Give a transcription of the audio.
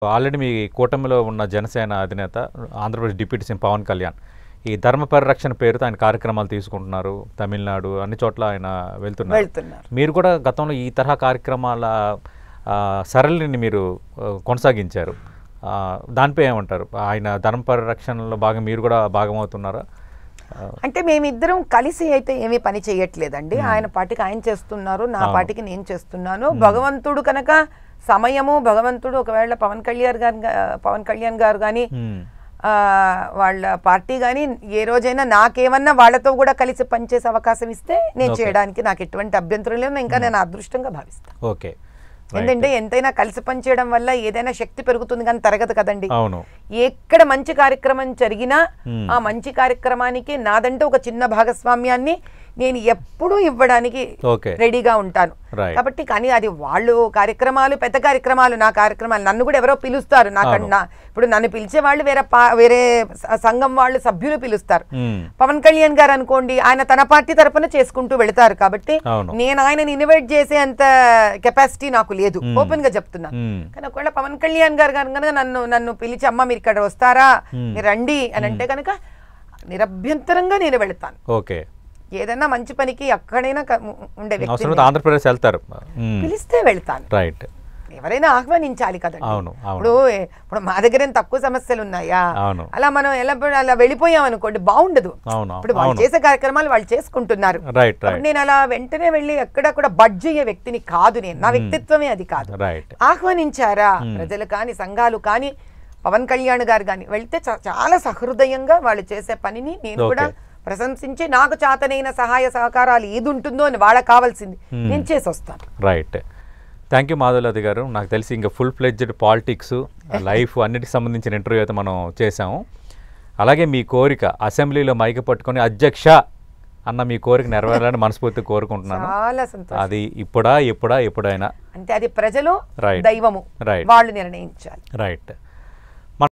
Already మీ కూటమిలో ఉన్న జనసేన అధినేత ఆంధ్రప్రదేశ్ డిప్యూటీ సీఎం పవన్ కళ్యాణ్ ఈ ధర్మ పరిరక్షణ పేరుతో ఆయన కార్యక్రమాలు తీసుకుంటున్నారు. తమిళనాడు అన్ని చోట్ల ఆయన వెళ్తున్నారు. మీరు కూడా గతంలో ఈ తరహా కార్యక్రమాల సరళిని మీరు కొనసాగించారు. దానిపై ఏమంటారు? ఆయన ధర్మ పరిరక్షణలో భాగం మీరు కూడా భాగమవుతున్నారా? అంటే మేమిద్దరం కలిసి అయితే ఏమీ పని చేయట్లేదండి. ఆయన పార్టీకి ఆయన చేస్తున్నారు, నా పార్టీకి నేను చేస్తున్నాను. భగవంతుడు కనుక సమయము భగవంతుడు ఒకవేళ పవన్ కళ్యాణ్ గారు కానీ వాళ్ళ పార్టీ కానీ ఏ రోజైనా నాకేమన్నా వాళ్ళతో కూడా కలిసి పనిచేసే అవకాశం ఇస్తే నేను చేయడానికి నాకు ఎటువంటి అభ్యంతరం లేదు. ఇంకా నేను అదృష్టంగా భావిస్తాను. ఓకే, ఎందుకంటే ఎంతైనా కలిసి పనిచేయడం వల్ల ఏదైనా శక్తి పెరుగుతుంది కానీ తరగదు కదండి. అవును. ఎక్కడ మంచి కార్యక్రమం జరిగినా ఆ మంచి కార్యక్రమానికి నాదంటూ ఒక చిన్న భాగస్వామ్యాన్ని నేను ఎప్పుడూ ఇవ్వడానికి రెడీగా ఉంటాను. కాబట్టి కానీ అది వాళ్ళు కార్యక్రమాలు పెద్ద కార్యక్రమాలు, నా కార్యక్రమాలు నన్ను కూడా ఎవరో పిలుస్తారు. నాకన్నా ఇప్పుడు నన్ను పిలిచే వాళ్ళు వేరే సంఘం వాళ్ళు సభ్యులు పిలుస్తారు. పవన్ కళ్యాణ్ గారు అనుకోండి, ఆయన తన పార్టీ తరపున చేసుకుంటూ వెళతారు. కాబట్టి నేను ఆయనని ఇన్వైట్ చేసే అంత కెపాసిటీ నాకు లేదు, ఓపెన్ గా చెప్తున్నాను. కానీ ఒకవేళ పవన్ కళ్యాణ్ గారు కనుక నన్ను పిలిచి అమ్మ మీరు ఇక్కడ వస్తారా, మీరు రండి అని అంటే కనుక నిరభ్యంతరంగా నేను వెళతాను. ఓకే, ఏదైనా మంచి పనికి ఎక్కడైనా ఉండే వ్యక్తి ఆంధ్రప్రదేశ్ వెళ్తారు, పిలిస్తే వెళ్తాను. రైట్, ఎవరైనా ఆహ్వానించాలి కదండి. ఇప్పుడు మా దగ్గర తక్కువ సమస్యలు ఉన్నాయా? అలా మనం అలా వెళ్ళిపోయాం అనుకోండి బాగుండదు. ఇప్పుడు వాళ్ళు చేసే కార్యక్రమాలు వాళ్ళు చేసుకుంటున్నారు. నేను అలా వెంటనే వెళ్ళి ఎక్కడ బడ్జ్ అయ్యే వ్యక్తిని కాదు. నేను నా వ్యక్తిత్వమే అది కాదు. ఆహ్వానించారా ప్రజలు కానీ సంఘాలు కానీ పవన్ కళ్యాణ్ గారు కానీ వెళ్తే చాలా సహృదయంగా వాళ్ళు చేసే పనిని నేను కూడా ప్రశంసించి నాకు చేతనైన సహాయ సహకారాలు ఏది ఉంటుందో అని వాళ్ళకి కావాల్సింది నేను చేసి వస్తాను. రైట్, థ్యాంక్ యూ మాధవలత గారు. నాకు తెలిసి ఇంకా ఫుల్ ఫ్లెడ్జ్డ్ పాలిటిక్స్ లైఫ్ అన్నిటికి సంబంధించిన ఇంటర్వ్యూ అయితే మనం చేసాము. అలాగే మీ కోరిక అసెంబ్లీలో మైక పట్టుకొని అధ్యక్ష అన్న మీ కోరిక నెరవేరాలని మనస్ఫూర్తిగా కోరుకుంటున్నాను. చాలా సంతోషం. అది ఎప్పుడైనా అంటే అది ప్రజలు దైవము వాళ్ళు నిర్ణయించాలి. రైట్.